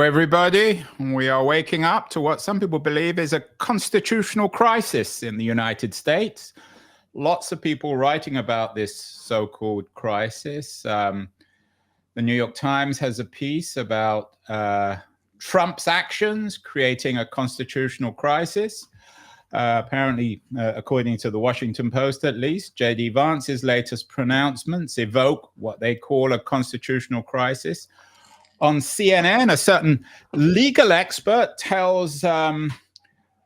everybody. We are waking up to what some people believe is a constitutional crisis in the United States. Lots of people writing about this so-called crisis. The New York Times has a piece about Trump's actions creating a constitutional crisis. Apparently, according to the Washington Post at least, J.D. Vance's latest pronouncements evoke what they call a constitutional crisis. On CNN, a certain legal expert tells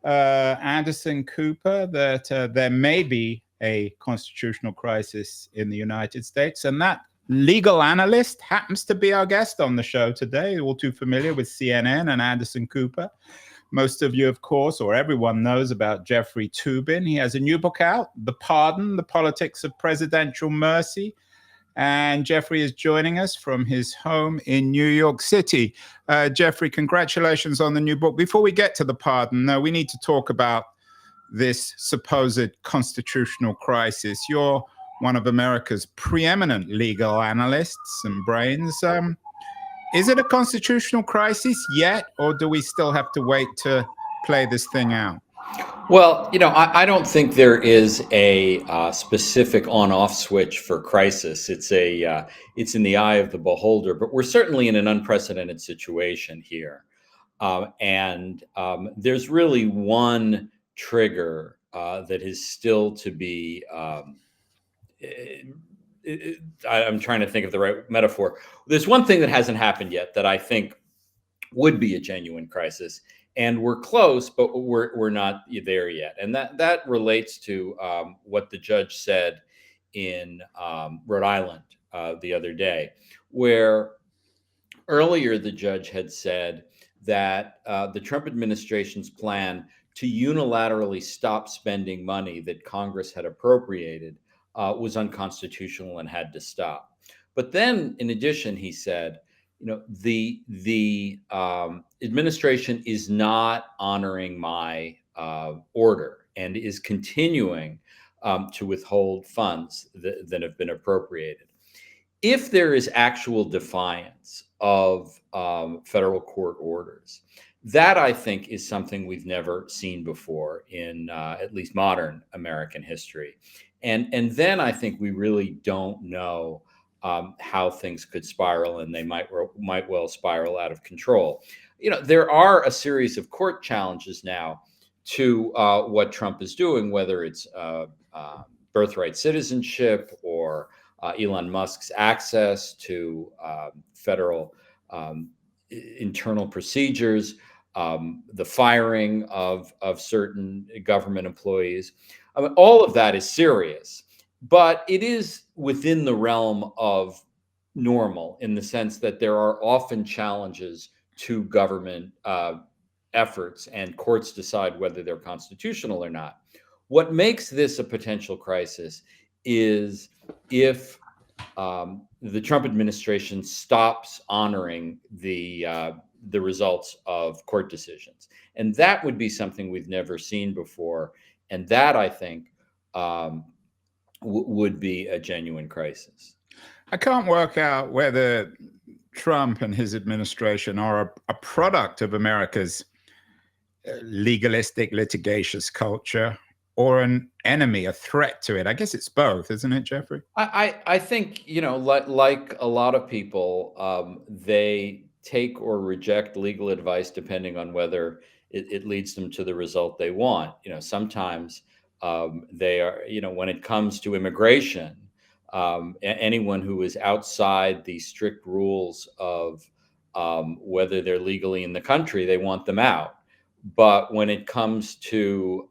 Anderson Cooper that there may be a constitutional crisis in the United States. And that legal analyst happens to be our guest on the show today. All too familiar with CNN and Anderson Cooper. Most of you, of course, or everyone knows about Jeffrey Toobin. He has a new book out, The Pardon, The Politics of Presidential Mercy. And Jeffrey is joining us from his home in New York City. Jeffrey, congratulations on the new book. Before we get to The Pardon, we need to talk about this supposed constitutional crisis. You're one of America's preeminent legal analysts and brains. Is it a constitutional crisis yet, or do we still have to wait to play this thing out? Well, I don't think there is a specific on-off switch for crisis. It's in the eye of the beholder, but we're certainly in an unprecedented situation here. And there's really one trigger that is still to be, I'm trying to think of the right metaphor. There's one thing that hasn't happened yet that I think would be a genuine crisis. And we're close, but we're not there yet. And that relates to what the judge said in Rhode Island the other day, where earlier the judge had said that the Trump administration's plan to unilaterally stop spending money that Congress had appropriated was unconstitutional and had to stop. But then, in addition, he said, the administration is not honoring my order and is continuing to withhold funds that have been appropriated. If there is actual defiance of federal court orders, that I think is something we've never seen before in at least modern American history. And then I think we really don't know how things could spiral, and they might well spiral out of control. There are a series of court challenges now to what Trump is doing, whether it's birthright citizenship or Elon Musk's access to federal internal procedures, the firing of certain government employees. I mean, all of that is serious. But it is within the realm of normal in the sense that there are often challenges to government efforts, and courts decide whether they're constitutional or not. What makes this a potential crisis is if the Trump administration stops honoring the results of court decisions. And that would be something we've never seen before. And that, I think, would be a genuine crisis. I can't work out whether Trump and his administration are a product of America's legalistic, litigious culture or an enemy, a threat to it. I guess it's both, isn't it, Jeffrey? I think, like a lot of people, they take or reject legal advice depending on whether it leads them to the result they want. Sometimes they are, when it comes to immigration, anyone who is outside the strict rules of whether they're legally in the country, they want them out. But when it comes to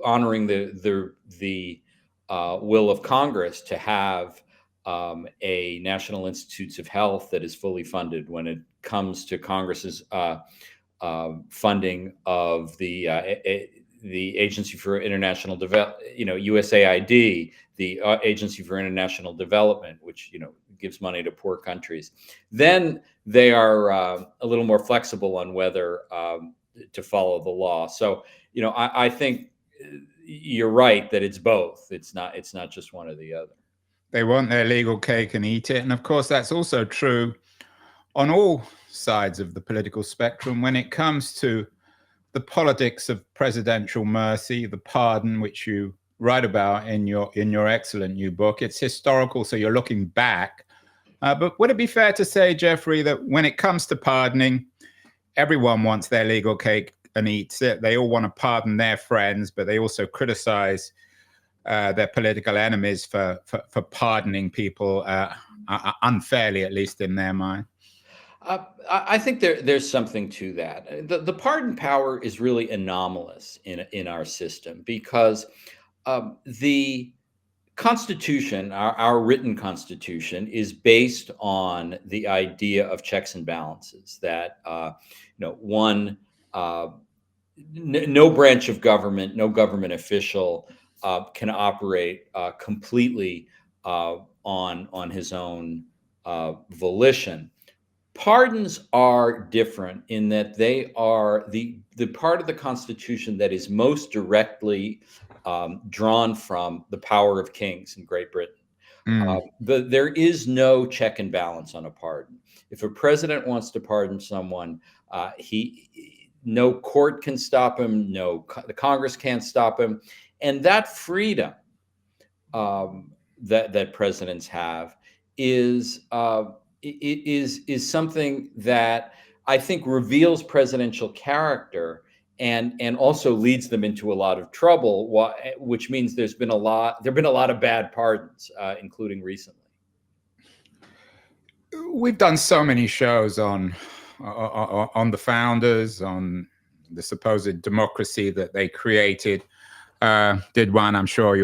honoring the will of Congress to have a National Institutes of Health that is fully funded, when it comes to Congress's funding of the Agency for International Development, USAID, the Agency for International Development, which gives money to poor countries, then they are a little more flexible on whether to follow the law. So I think you're right that it's both. It's not just one or the other. They want their legal cake and eat it, and of course that's also true on all sides of the political spectrum when it comes to the politics of presidential mercy, the pardon, which you write about in your excellent new book. It's historical, so you're looking back. But would it be fair to say, Jeffrey, that when it comes to pardoning, everyone wants their legal cake and eats it? They all want to pardon their friends, but they also criticize their political enemies for pardoning people unfairly, at least in their mind. I think there's something to that. The pardon power is really anomalous in our system because the Constitution, our written Constitution, is based on the idea of checks and balances. That one, no branch of government, no government official can operate completely on his own volition. Pardons are different in that they are the part of the Constitution that is most directly drawn from the power of kings in Great Britain. There is no check and balance on a pardon. If a president wants to pardon someone, no court can stop him, the Congress can't stop him, and that freedom that presidents have is something that I think reveals presidential character and also leads them into a lot of trouble, which means there've been a lot of bad pardons, including recently. We've done so many shows on the founders, on the supposed democracy that they created. Did one, I'm sure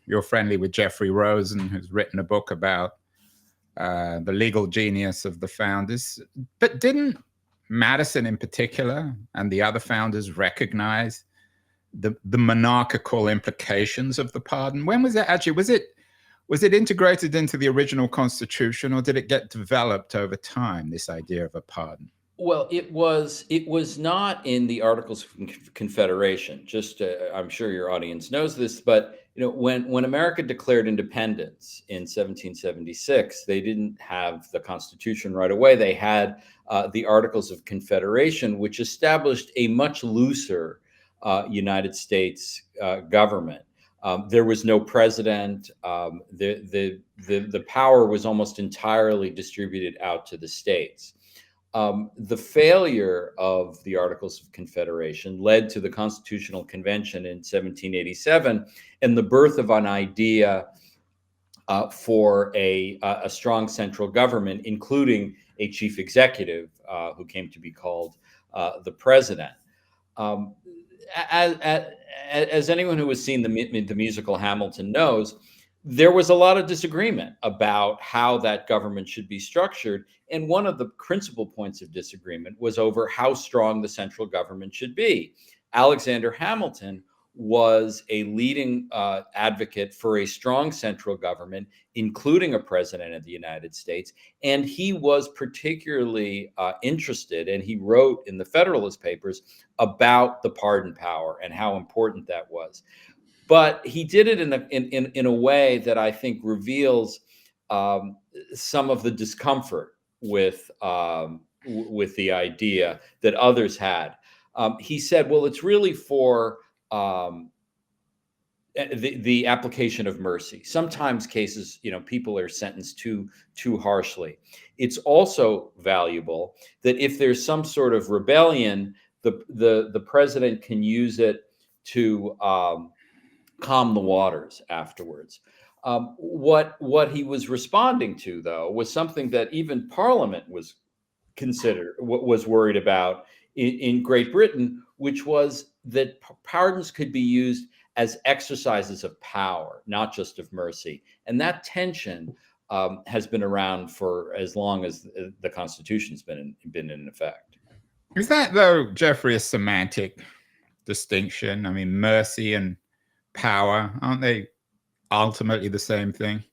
you're friendly with Jeffrey Rosen, who's written a book about the legal genius of the founders. But didn't Madison in particular and the other founders recognize the monarchical implications of the pardon? When was it actually? Was it integrated into the original Constitution, or did it get developed over time, this idea of a pardon? Well, it was not in the Articles of Confederation. Just, I'm sure your audience knows this, but when America declared independence in 1776, they didn't have the Constitution right away. They had the Articles of Confederation, which established a much looser United States government. There was no president. The power was almost entirely distributed out to the states. The failure of the Articles of Confederation led to the Constitutional Convention in 1787 and the birth of an idea for a strong central government, including a chief executive who came to be called the president. As anyone who has seen the musical Hamilton knows, there was a lot of disagreement about how that government should be structured. And one of the principal points of disagreement was over how strong the central government should be. Alexander Hamilton was a leading advocate for a strong central government, including a president of the United States. And he was particularly interested, and he wrote in the Federalist Papers about the pardon power and how important that was. But he did it in a way that I think reveals some of the discomfort with the idea that others had. He said, "Well, it's really for the application of mercy. Sometimes cases, people are sentenced too harshly. It's also valuable that if there's some sort of rebellion, the president can use it to calm the waters afterwards." What he was responding to, though, was something that even Parliament was worried about in Great Britain, which was that pardons could be used as exercises of power, not just of mercy. And that tension has been around for as long as the Constitution's been in effect. Is that, though, Jeffrey, a semantic distinction? I mean, mercy and power, aren't they ultimately the same thing?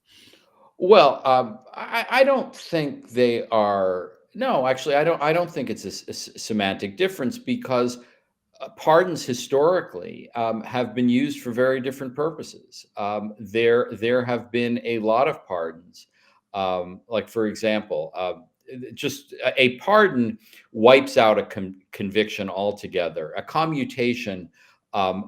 Well, I don't think they are. No, actually, I don't think it's a semantic difference because pardons historically have been used for very different purposes. There have been a lot of pardons. Like, for example, just a pardon wipes out a conviction altogether. A commutation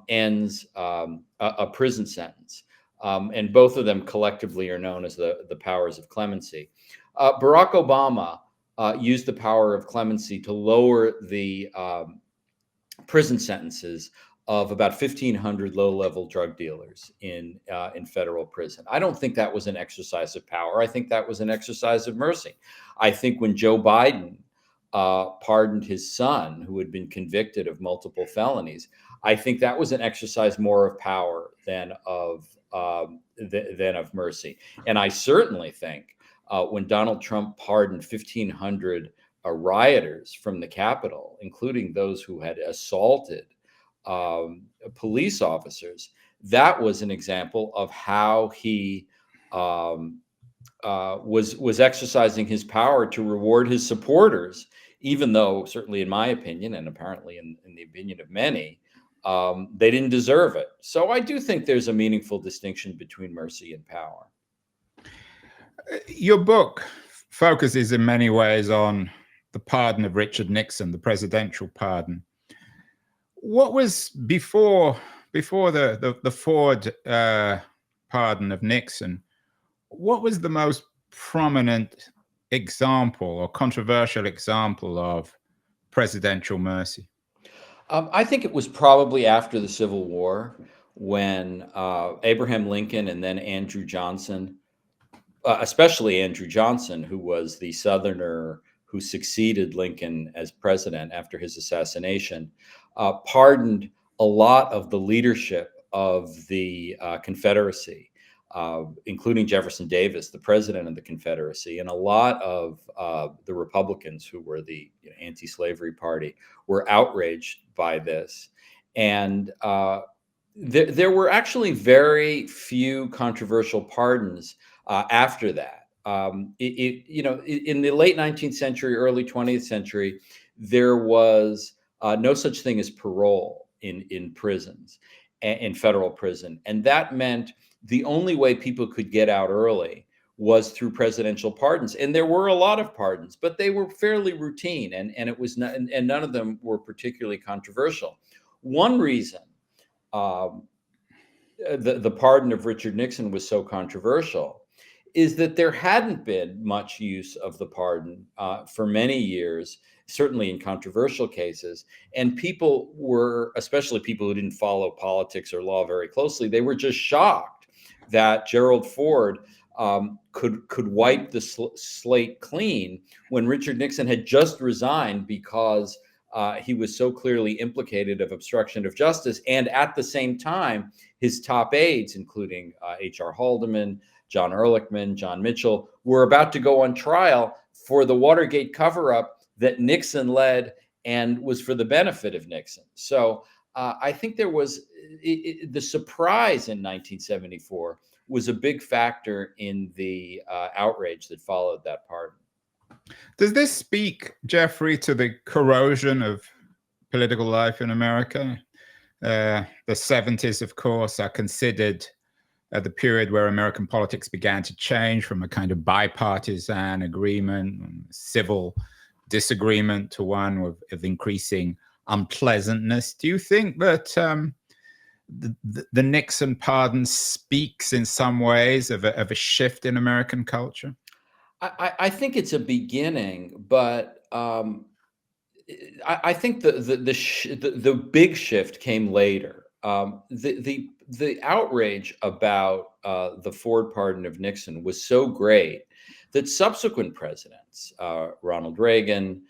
ends a prison sentence. And both of them collectively are known as the powers of clemency. Barack Obama used the power of clemency to lower the prison sentences of about 1,500 low-level drug dealers in federal prison. I don't think that was an exercise of power. I think that was an exercise of mercy. I think when Joe Biden pardoned his son, who had been convicted of multiple felonies, I think that was an exercise more of power than of mercy. And I certainly think when Donald Trump pardoned 1,500 rioters from the Capitol, including those who had assaulted police officers, that was an example of how he was exercising his power to reward his supporters, even though, certainly in my opinion, and apparently in the opinion of many, they didn't deserve it. So I do think there's a meaningful distinction between mercy and power. Your book focuses in many ways on the pardon of Richard Nixon, the presidential pardon. What was before the Ford pardon of Nixon? What was the most prominent example or controversial example of presidential mercy? I think it was probably after the Civil War, when Abraham Lincoln and then Andrew Johnson, especially Andrew Johnson, who was the Southerner who succeeded Lincoln as president after his assassination, pardoned a lot of the leadership of the Confederacy, including Jefferson Davis, the president of the Confederacy, and a lot of the Republicans, who were the anti-slavery party, were outraged by this. And there were actually very few controversial pardons after that. In the late 19th century, early 20th century, there was no such thing as parole in prisons, in federal prison. And that meant the only way people could get out early was through presidential pardons. And there were a lot of pardons, but they were fairly routine, and it was not, and none of them were particularly controversial. One reason the pardon of Richard Nixon was so controversial is that there hadn't been much use of the pardon for many years, certainly in controversial cases. And people were, especially people who didn't follow politics or law very closely, they were just shocked that Gerald Ford could wipe the slate clean when Richard Nixon had just resigned because he was so clearly implicated of obstruction of justice. And at the same time, his top aides, including H.R. Haldeman, John Ehrlichman, John Mitchell, were about to go on trial for the Watergate cover-up that Nixon led and was for the benefit of Nixon. So I think there was the surprise in 1974 was a big factor in the outrage that followed that pardon. Does this speak, Jeffrey, to the corrosion of political life in America? The 70s, of course, are considered the period where American politics began to change from a kind of bipartisan agreement, civil disagreement, to one of increasing unpleasantness. Do you think that the Nixon pardon speaks in some ways of a shift in American culture? I think it's a beginning, but I think the big shift came later. The outrage about the Ford pardon of Nixon was so great that subsequent presidents, Ronald Reagan,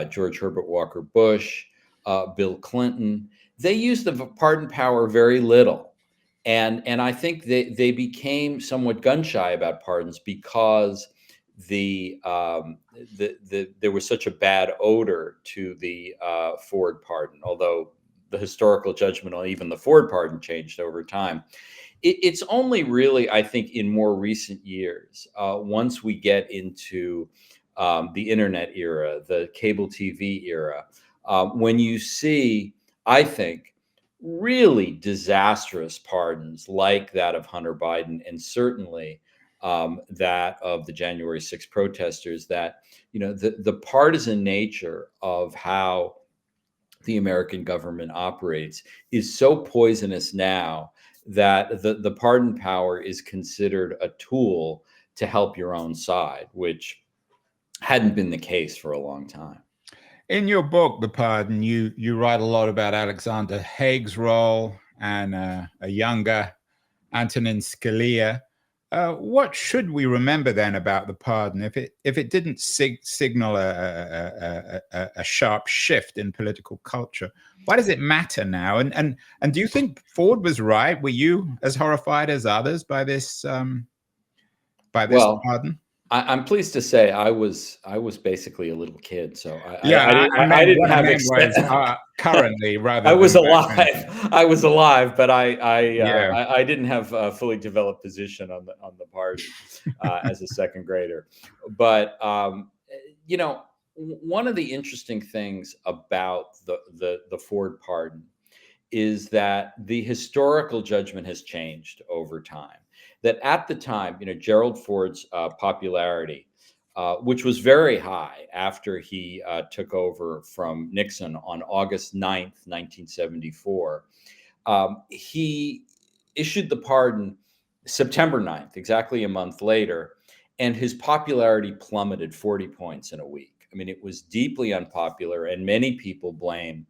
George Herbert Walker Bush, Bill Clinton, they used the pardon power very little. And I think they became somewhat gun shy about pardons because there was such a bad odor to the Ford pardon, although the historical judgment on even the Ford pardon changed over time. It's only really, I think, in more recent years, once we get into the internet era, the cable TV era, when you see, I think, really disastrous pardons like that of Hunter Biden, and certainly that of the January 6th protesters, that, the partisan nature of how the American government operates is so poisonous now that the pardon power is considered a tool to help your own side, which hadn't been the case for a long time. In your book, The Pardon, you write a lot about Alexander Haig's role and a younger Antonin Scalia. What should we remember then about the pardon if it didn't signal a sharp shift in political culture? Why does it matter now? And do you think Ford was right? Were you as horrified as others by this Well, pardon? I'm pleased to say I was basically a little kid, so Yeah, I I meant didn't what I have meant was currently rather I was than back then. alive. I was alive, but Yeah. I didn't have a fully developed position on the pardon as a second grader. But one of the interesting things about the Ford pardon is that the historical judgment has changed over time. That at the time, Gerald Ford's popularity, which was very high after he took over from Nixon on August 9th, 1974, he issued the pardon September 9th, exactly a month later, and his popularity plummeted 40 points in a week. I mean, it was deeply unpopular, and many people blame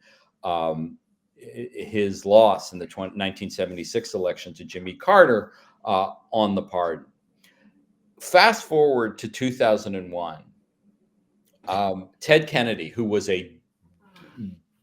his loss in the 1976 election to Jimmy Carter on the pardon. Fast forward to 2001, Ted Kennedy, who was a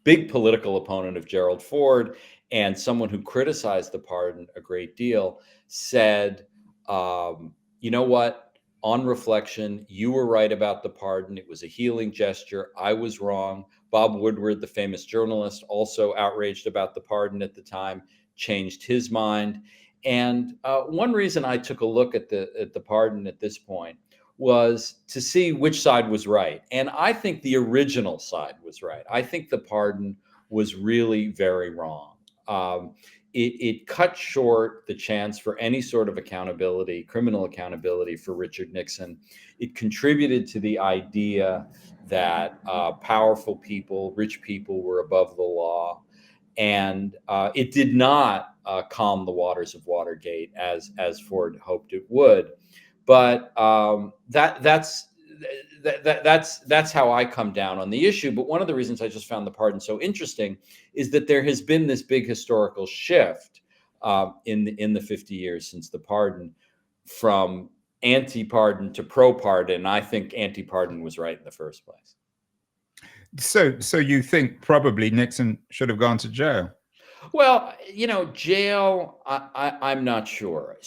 big political opponent of Gerald Ford and someone who criticized the pardon a great deal, said, you know what? On reflection, you were right about the pardon. It was a healing gesture. I was wrong. Bob Woodward, the famous journalist, also outraged about the pardon at the time, changed his mind. And one reason I took a look at the pardon at this point was to see which side was right. And I think the original side was right. I think the pardon was really very wrong. It cut short the chance for any sort of accountability, criminal accountability for Richard Nixon. It contributed to the idea that powerful people, rich people were above the law. And it did not calm the waters of Watergate as Ford hoped it would. But that's how I come down on the issue. But one of the reasons I just found the pardon so interesting is that there has been this big historical shift in the 50 years since the pardon, from anti-pardon to pro-pardon. I think anti-pardon was right in the first place. So you think probably Nixon should have gone to jail? Well, jail, I'm not sure.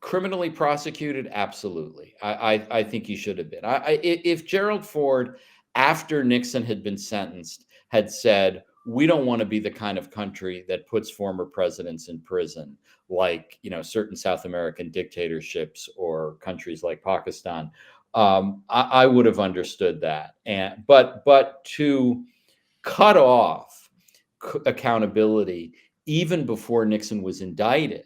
Criminally prosecuted, absolutely. I think he should have been. If Gerald Ford, after Nixon had been sentenced, had said, we don't want to be the kind of country that puts former presidents in prison, like certain South American dictatorships or countries like Pakistan, I would have understood that. But to cut off accountability even before Nixon was indicted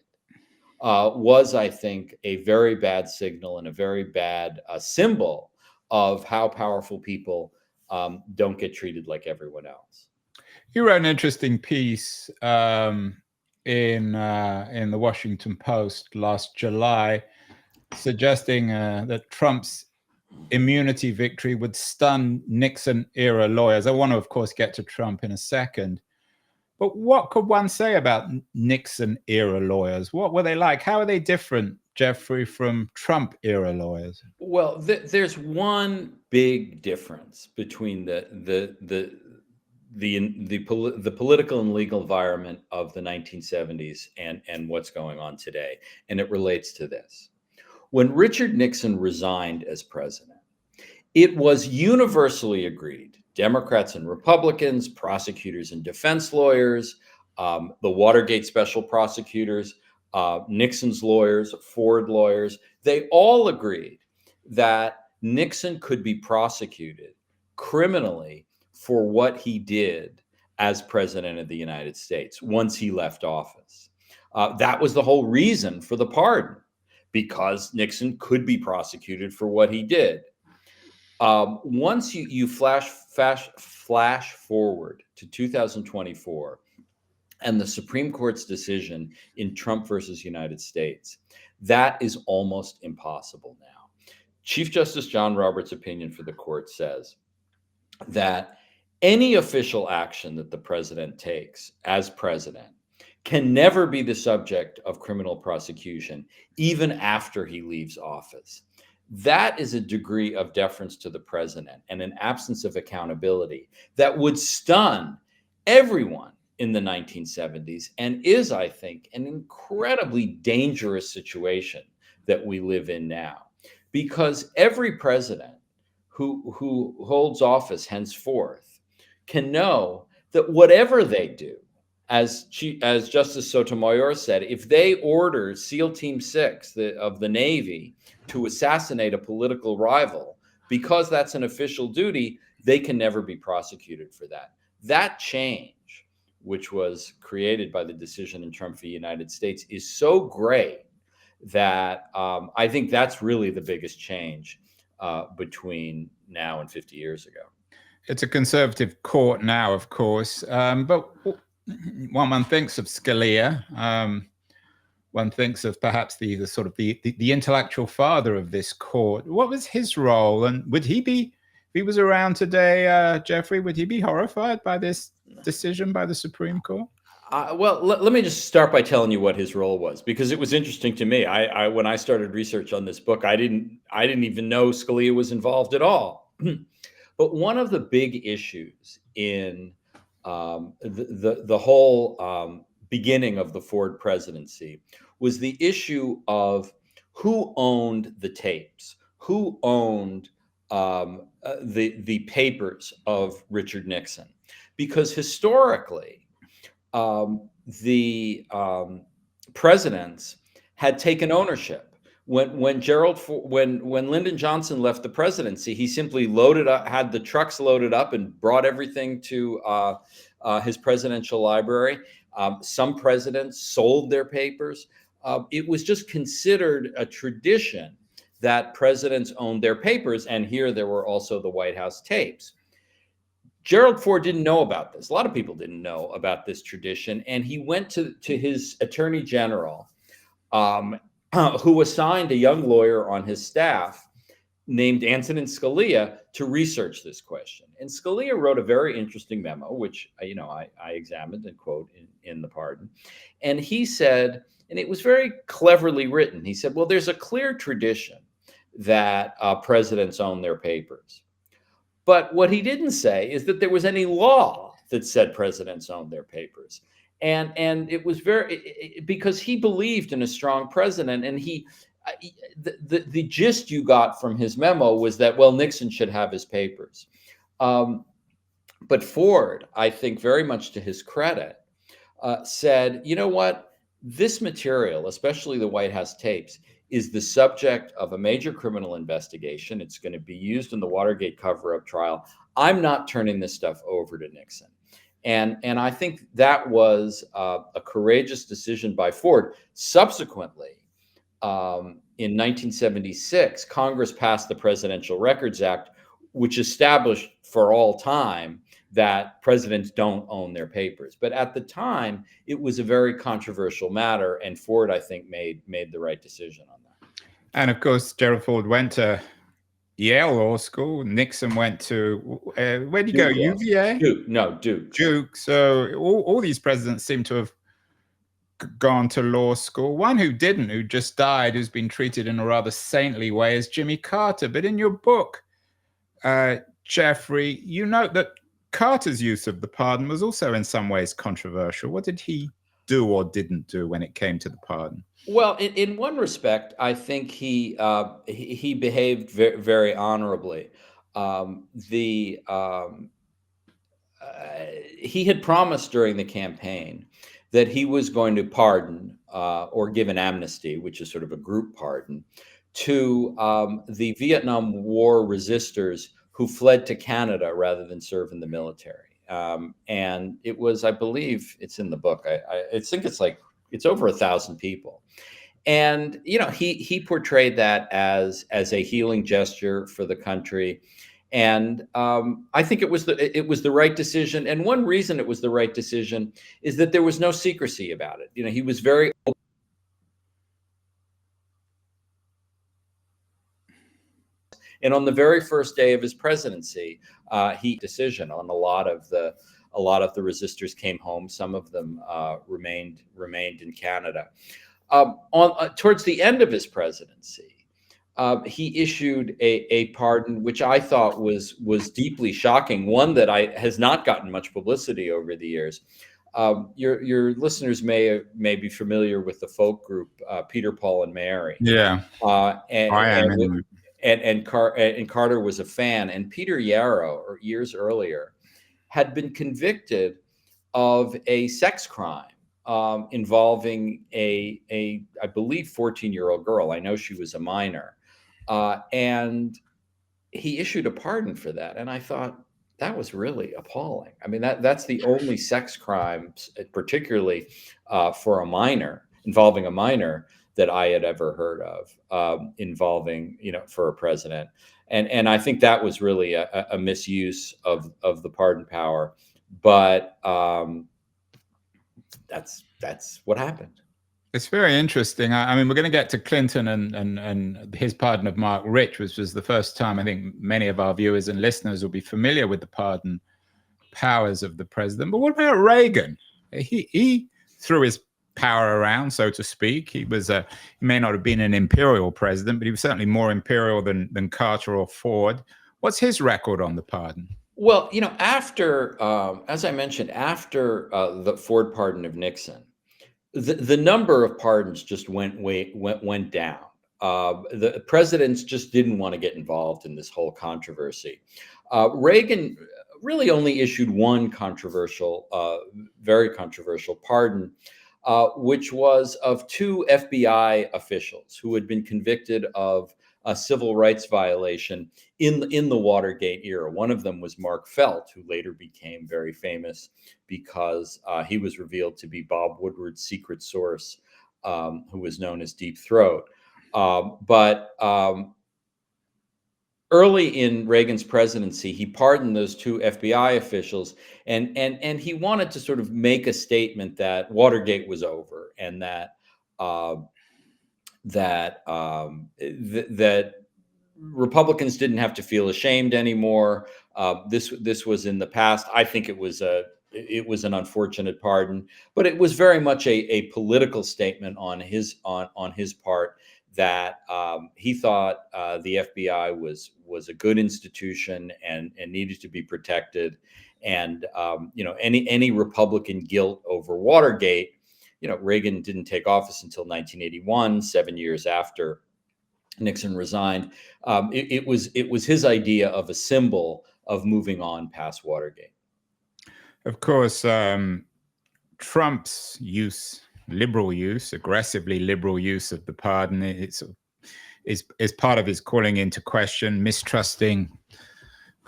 was, I think, a very bad signal and a very bad symbol of how powerful people don't get treated like everyone else. You wrote an interesting piece in the Washington Post last July, suggesting that Trump's immunity victory would stun Nixon-era lawyers. I want to, of course, get to Trump in a second. But what could one say about Nixon-era lawyers? What were they like? How are they different, Jeffrey, from Trump-era lawyers? Well, there's one big difference between the political and legal environment of the 1970s and what's going on today, and it relates to this. When Richard Nixon resigned as president, it was universally agreed, Democrats and Republicans, prosecutors and defense lawyers, the Watergate special prosecutors, Nixon's lawyers, Ford lawyers, they all agreed that Nixon could be prosecuted criminally for what he did as president of the United States once he left office. That was the whole reason for the pardon, because Nixon could be prosecuted for what he did. Once you flash forward to 2024 and the Supreme Court's decision in Trump versus United States, that is almost impossible now. Chief Justice John Roberts' opinion for the court says that any official action that the president takes as president can never be the subject of criminal prosecution, even after he leaves office. That is a degree of deference to the president and an absence of accountability that would stun everyone in the 1970s and is, I think, an incredibly dangerous situation that we live in now. Because every president who holds office henceforth can know that whatever they do, as Justice Sotomayor said, if they order SEAL Team 6 of the Navy to assassinate a political rival, because that's an official duty, they can never be prosecuted for that. That change, which was created by the decision in Trump v. United States, is so great that I think that's really the biggest change between now and 50 years ago. It's a conservative court now, of course, but one thinks of Scalia. One thinks of perhaps the sort of the intellectual father of this court. What was his role, and would he be, if he was around today, Jeffrey, would he be horrified by this decision by the Supreme Court? Well, let me just start by telling you what his role was, because it was interesting to me. When I started research on this book, I didn't even know Scalia was involved at all. But one of the big issues in the whole beginning of the Ford presidency was the issue of who owned the tapes, who owned the papers of Richard Nixon, because historically the presidents had taken ownership. When Lyndon Johnson left the presidency, he simply had the trucks loaded up and brought everything to his presidential library. Some presidents sold their papers. It was just considered a tradition that presidents owned their papers, and here there were also the White House tapes. Gerald Ford didn't know about this. A lot of people didn't know about this tradition, and he went to his attorney general, who assigned a young lawyer on his staff named Antonin Scalia to research this question. And Scalia wrote a very interesting memo, which I examined and quote in the pardon. And he said, and it was very cleverly written, he said, well, there's a clear tradition that presidents own their papers. But what he didn't say is that there was any law that said presidents own their papers. And it was because he believed in a strong president, and the gist you got from his memo was that, well, Nixon should have his papers. But Ford, I think very much to his credit, said, you know what, this material, especially the White House tapes, is the subject of a major criminal investigation. It's going to be used in the Watergate cover-up trial. I'm not turning this stuff over to Nixon. And I think that was a courageous decision by Ford. Subsequently, in 1976, Congress passed the Presidential Records Act, which established for all time that presidents don't own their papers. But at the time, it was a very controversial matter, and Ford, I think, made the right decision on that. And of course, Gerald Ford went to Yale Law School. Nixon went to, where did he go? UVA? Duke. Duke. So all these presidents seem to have gone to law school. One who didn't, who just died, who's been treated in a rather saintly way, is Jimmy Carter. But in your book, Jeffrey, you note that Carter's use of the pardon was also in some ways controversial. What did he do or didn't do when it came to the pardon? Well, in one respect, I think he behaved very, very honorably. He had promised during the campaign that he was going to pardon or give an amnesty, which is sort of a group pardon, to the Vietnam War resistors who fled to Canada rather than serve in the military. And it was, I believe, it's in the book. I think it's over 1,000 people. And he portrayed that as a healing gesture for the country. And I think it was the right decision. And one reason it was the right decision is that there was no secrecy about it. He was very open. And on the very first day of his presidency, he decision on a lot of the resistors came home. Some of them remained in Canada. Towards the end of his presidency, he issued a pardon, which I thought was deeply shocking. One that has not gotten much publicity over the years. Your listeners may be familiar with the folk group Peter, Paul, and Mary. Yeah, I am anyway. And Carter was a fan. And Peter Yarrow, or years earlier, had been convicted of a sex crime involving I believe, 14-year-old girl. I know she was a minor, and he issued a pardon for that. And I thought that was really appalling. I mean, that's the only sex crime, particularly for a minor, involving a minor, that I had ever heard of, involving, for a president. And I think that was really a misuse of the pardon power. But that's what happened. It's very interesting. I mean, we're going to get to Clinton and his pardon of Mark Rich, which was the first time I think many of our viewers and listeners will be familiar with the pardon powers of the president. But what about Reagan? He threw his power around, so to speak. He may not have been an imperial president, but he was certainly more imperial than Carter or Ford. What's his record on the pardon? Well, after, as I mentioned, after the Ford pardon of Nixon, the number of pardons just went down. The presidents just didn't want to get involved in this whole controversy. Reagan really only issued one very controversial pardon, which was of two FBI officials who had been convicted of a civil rights violation in the Watergate era. One of them was Mark Felt, who later became very famous because he was revealed to be Bob Woodward's secret source, who was known as Deep Throat. But early in Reagan's presidency, he pardoned those two FBI officials, and he wanted to sort of make a statement that Watergate was over, and that Republicans didn't have to feel ashamed anymore. This was in the past. I think it was an unfortunate pardon, but it was very much a political statement on his part, that he thought the FBI was a good institution and needed to be protected. And any Republican guilt over Watergate, Reagan didn't take office until 1981, 7 years after Nixon resigned. It was his idea of a symbol of moving on past Watergate. Of course, Trump's aggressively liberal use of the pardon, is part of his calling into question, mistrusting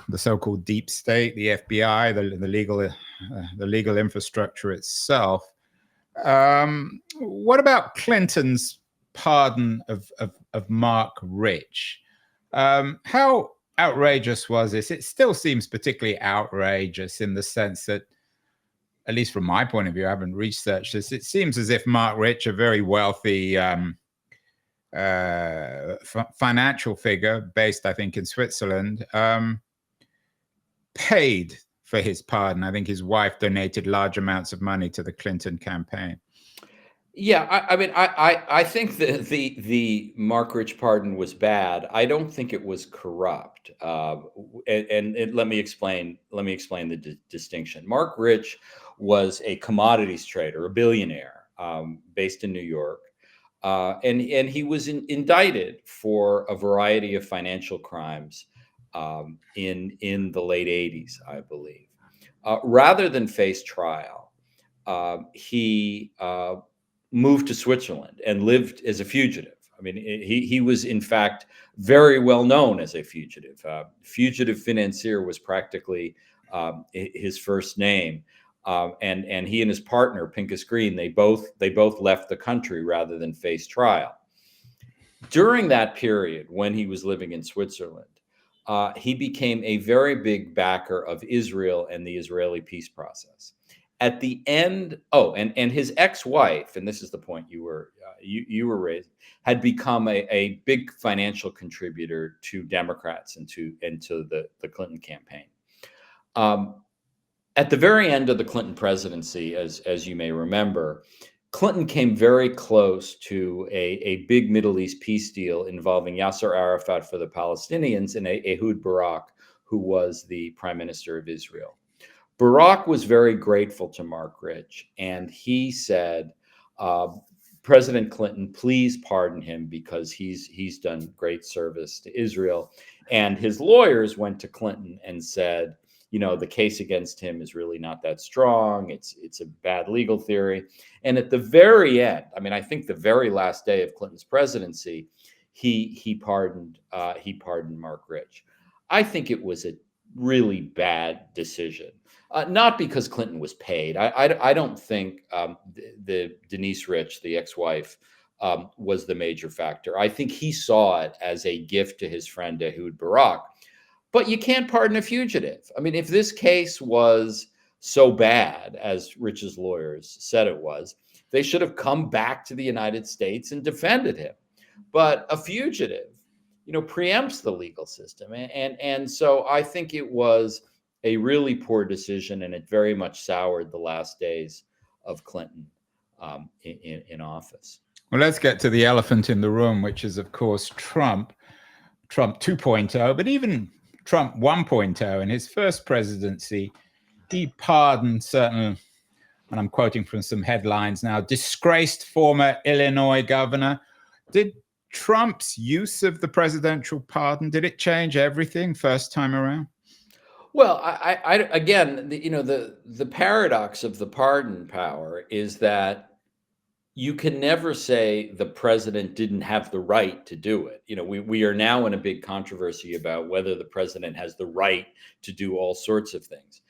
the so-called deep state, the FBI, the legal infrastructure itself. What about Clinton's pardon of Mark Rich? How outrageous was this? It still seems particularly outrageous in the sense that, at least from my point of view, I haven't researched this. It seems as if Mark Rich, a very wealthy financial figure based, I think, in Switzerland, paid for his pardon. I think his wife donated large amounts of money to the Clinton campaign. Yeah, I mean, I think that the Mark Rich pardon was bad. I don't think it was corrupt. And let me explain the distinction. Mark Rich was a commodities trader, a billionaire, based in New York, and he was indicted for a variety of financial crimes in the late 80s, I believe. Rather than face trial, he moved to Switzerland and lived as a fugitive. I mean, he was in fact very well known as a fugitive. Fugitive financier was practically his first name. and he and his partner Pincus Green, they both left the country rather than face trial. During that period, when he was living in Switzerland, he became a very big backer of Israel and the Israeli peace process. At the end, and his ex-wife, and this is the point you were raised, had become a big financial contributor to Democrats and to the Clinton campaign. At the very end of the Clinton presidency, as you may remember, Clinton came very close to a big Middle East peace deal involving Yasser Arafat for the Palestinians and Ehud Barak, who was the prime minister of Israel. Barak was very grateful to Mark Rich, and he said, President Clinton, please pardon him because he's done great service to Israel. And his lawyers went to Clinton and said, the case against him is really not that strong. It's a bad legal theory. And at the very end, I think the very last day of Clinton's presidency, he pardoned Mark Rich. I think it was a really bad decision. Not because Clinton was paid. I don't think the Denise Rich, the ex-wife, was the major factor. I think he saw it as a gift to his friend Ehud Barak. But you can't pardon a fugitive. If this case was so bad, as Rich's lawyers said it was, they should have come back to the United States and defended him. But a fugitive, preempts the legal system. And so I think it was a really poor decision, and it very much soured the last days of Clinton in office. Well, let's get to the elephant in the room, which is, of course, Trump 2.0, but even Trump 1.0. In his first presidency, he pardoned certain, and I'm quoting from some headlines now, disgraced former Illinois governor. Did Trump's use of the presidential pardon, did it change everything first time around? Well, I again, the paradox of the pardon power is that you can never say the president didn't have the right to do it. We are now in a big controversy about whether the president has the right to do all sorts of things.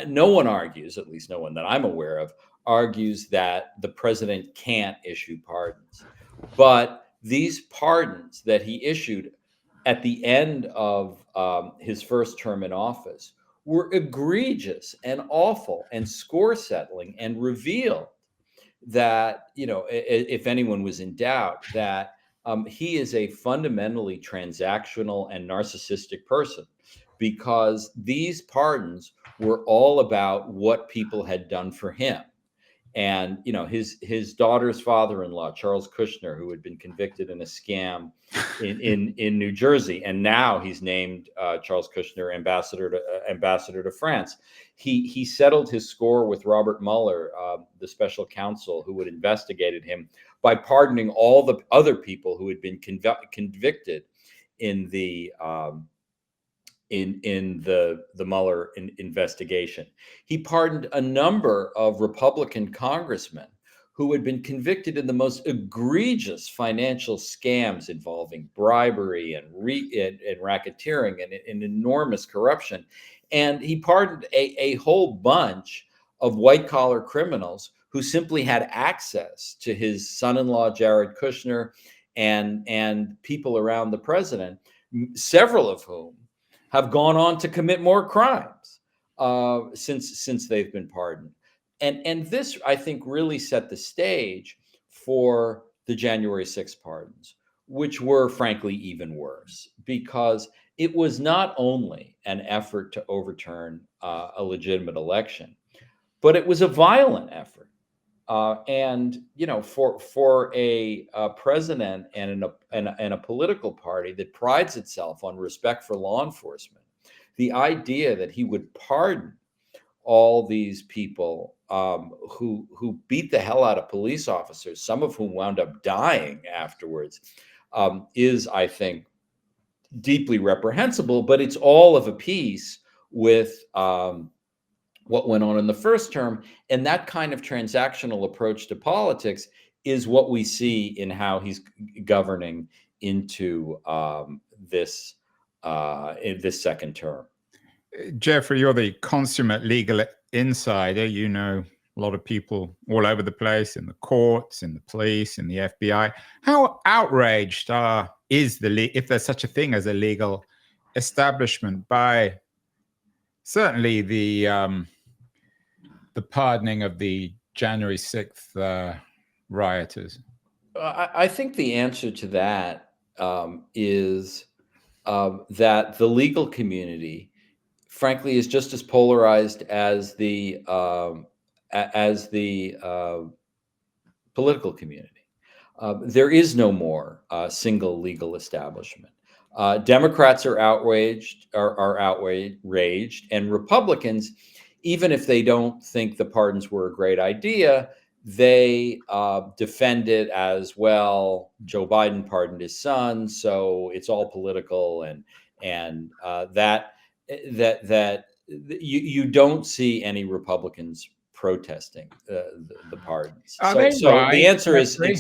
No one argues, at least no one that I'm aware of, argues that the president can't issue pardons. But these pardons that he issued at the end of his first term in office were egregious and awful and score settling, and revealed that, if anyone was in doubt, that he is a fundamentally transactional and narcissistic person, because these pardons were all about what people had done for him. And his daughter's father-in-law, Charles Kushner, who had been convicted in a scam in New Jersey, and now he's named Charles Kushner ambassador to France. He settled his score with Robert Mueller, the special counsel who had investigated him, by pardoning all the other people who had been convicted in the Mueller investigation. He pardoned a number of Republican congressmen who had been convicted in the most egregious financial scams involving bribery and racketeering and enormous corruption. And he pardoned a whole bunch of white-collar criminals who simply had access to his son-in-law, Jared Kushner, and people around the president, several of whom have gone on to commit more crimes since they've been pardoned. And this, I think, really set the stage for the January 6th pardons, which were, frankly, even worse, because it was not only an effort to overturn a legitimate election, but it was a violent effort. And for a president and a political party that prides itself on respect for law enforcement, the idea that he would pardon all these people who beat the hell out of police officers, some of whom wound up dying afterwards, is, I think, deeply reprehensible. But it's all of a piece with what went on in the first term. And that kind of transactional approach to politics is what we see in how he's governing into this second term. Jeffrey, you're the consummate legal insider. You know a lot of people all over the place in the courts, in the police, in the FBI. How outraged if there's such a thing as a legal establishment, by certainly the pardoning of the January 6th rioters? I think the answer to that is that the legal community, frankly, is just as polarized as the political community. There is no more single legal establishment. Democrats are outraged, and Republicans, even if they don't think the pardons were a great idea, they defend it as well. Joe Biden pardoned his son, so it's all political, and that you don't see any Republicans protesting the pardons. Are they So right, the answer is, Jeffrey?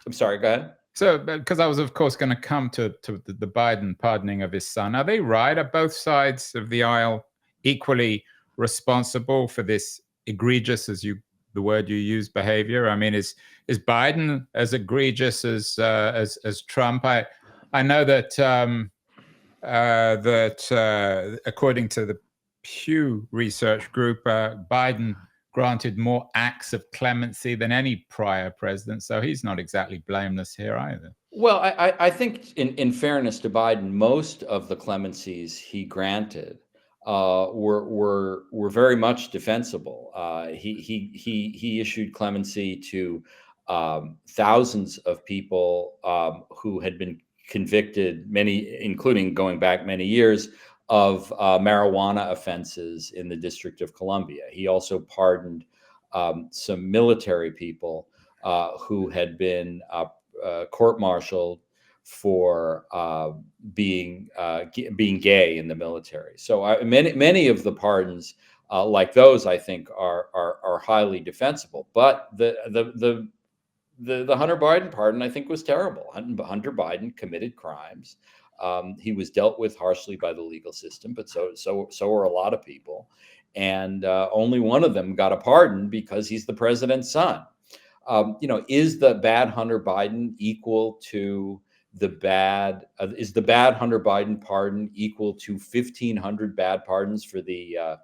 I'm sorry, go ahead. So, because I was, of course, going to come to the Biden pardoning of his son. Are they right? Are both sides of the aisle equally responsible for this egregious, the word you use, behavior? I mean, is Biden as egregious as Trump? I know that according to the Pew Research Group, Biden granted more acts of clemency than any prior president, so he's not exactly blameless here either. Well, I think in fairness to Biden, most of the clemencies he granted were very much defensible. He issued clemency to thousands of people who had been convicted, many, including going back many years, of marijuana offenses in the District of Columbia. He also pardoned some military people who had been court-martialed for being gay in the military. So many of the pardons like those, I think, are highly defensible. But the Hunter Biden pardon, I think, was terrible. Hunter Biden committed crimes. He was dealt with harshly by the legal system, but so were a lot of people, and only one of them got a pardon because he's the president's son. Is the bad Hunter Biden equal to the bad? Is the bad Hunter Biden pardon equal to 1,500 bad pardons for the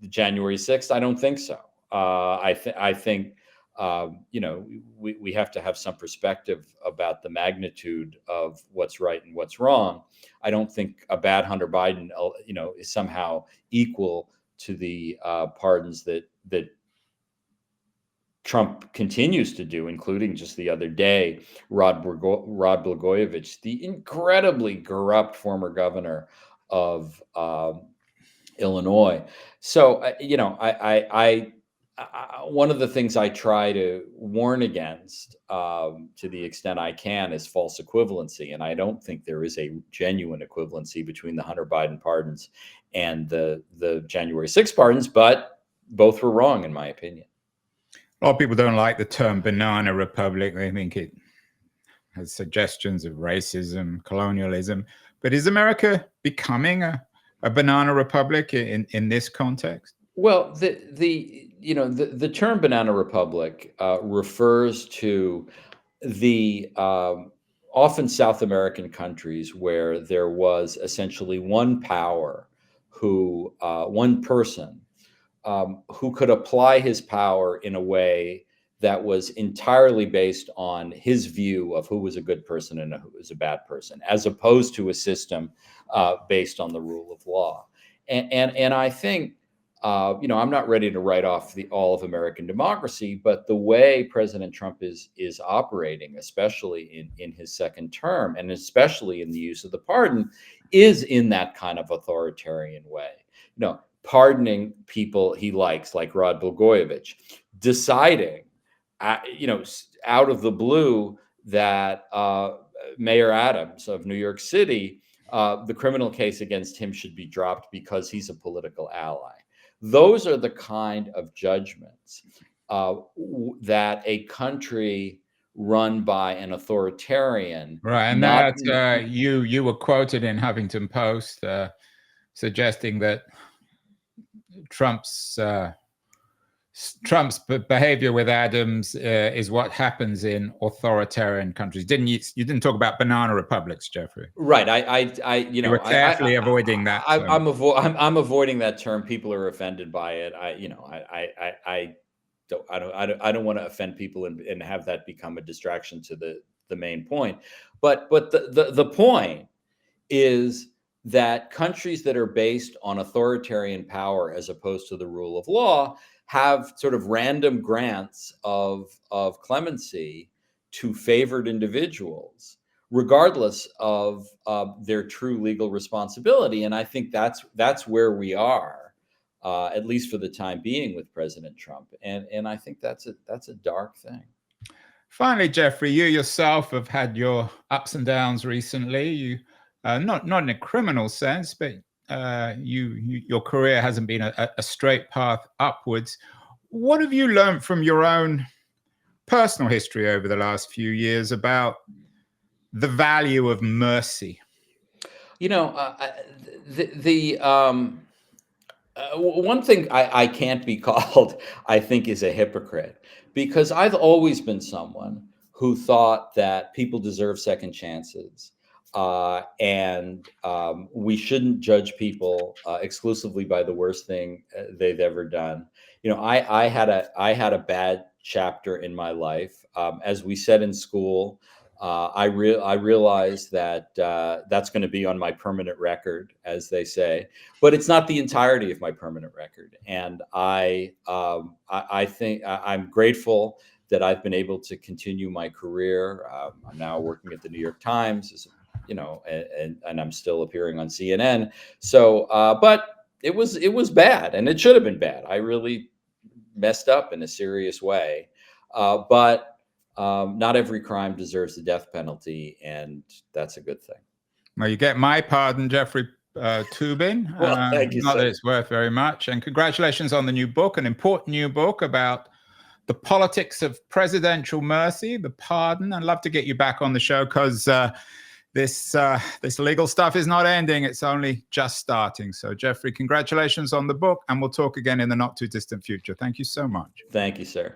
January 6th? I don't think so. I think. We have to have some perspective about the magnitude of what's right and what's wrong. I don't think a bad Hunter Biden, is somehow equal to the pardons that Trump continues to do, including just the other day, Rod Blagojevich, the incredibly corrupt former governor of Illinois. So, one of the things I try to warn against, to the extent I can, is false equivalency. And I don't think there is a genuine equivalency between the Hunter Biden pardons and the January 6th pardons, but both were wrong, in my opinion. A lot of people don't like the term banana republic. They think it has suggestions of racism, colonialism. But is America becoming a banana republic in this context? Well, the term banana republic refers to the often South American countries where there was essentially one power one person who could apply his power in a way that was entirely based on his view of who was a good person and who was a bad person, as opposed to a system based on the rule of law. And I think, I'm not ready to write off all of American democracy, but the way President Trump is operating, especially in his second term, and especially in the use of the pardon, is in that kind of authoritarian way. Pardoning people he likes, like Rod Blagojevich, deciding, out of the blue that Mayor Adams of New York City, the criminal case against him should be dropped because he's a political ally. Those are the kind of judgments that a country run by an authoritarian. Right, and that you were quoted in Huffington Post suggesting that Trump's behavior with Adams is what happens in authoritarian countries. You didn't talk about banana republics, Jeffrey? Right. You were carefully avoiding that. I'm avoiding that term. People are offended by it. I don't want to offend people and have that become a distraction to the main point. But the point is that countries that are based on authoritarian power as opposed to the rule of law have sort of random grants of clemency to favored individuals, regardless of their true legal responsibility. And I think that's where we are, at least for the time being, with President Trump. And I think that's a dark thing. Finally, Jeffrey, you yourself have had your ups and downs recently. You not in a criminal sense, but your career hasn't been a straight path upwards. What have you learned from your own personal history over the last few years about the value of mercy? One thing I can't be called, I think, is a hypocrite, because I've always been someone who thought that people deserve second chances. And we shouldn't judge people exclusively by the worst thing they've ever done. I had a bad chapter in my life. As we said in school, I realized that that's going to be on my permanent record, as they say, but it's not the entirety of my permanent record. And I think I'm grateful that I've been able to continue my career. I'm now working at the New York Times, and I'm still appearing on CNN. So, but it was bad, and it should have been bad. I really messed up in a serious way. But not every crime deserves the death penalty, and that's a good thing. Well, you get my pardon, Jeffrey Toobin. Well, thank you, not sir. that it's worth very much. And congratulations on the new book, an important new book about the politics of presidential mercy, the pardon. I'd love to get you back on the show, because this legal stuff is not ending. It's only just starting. So, Jeffrey, congratulations on the book, and we'll talk again in the not too distant future. Thank you so much. Thank you, sir.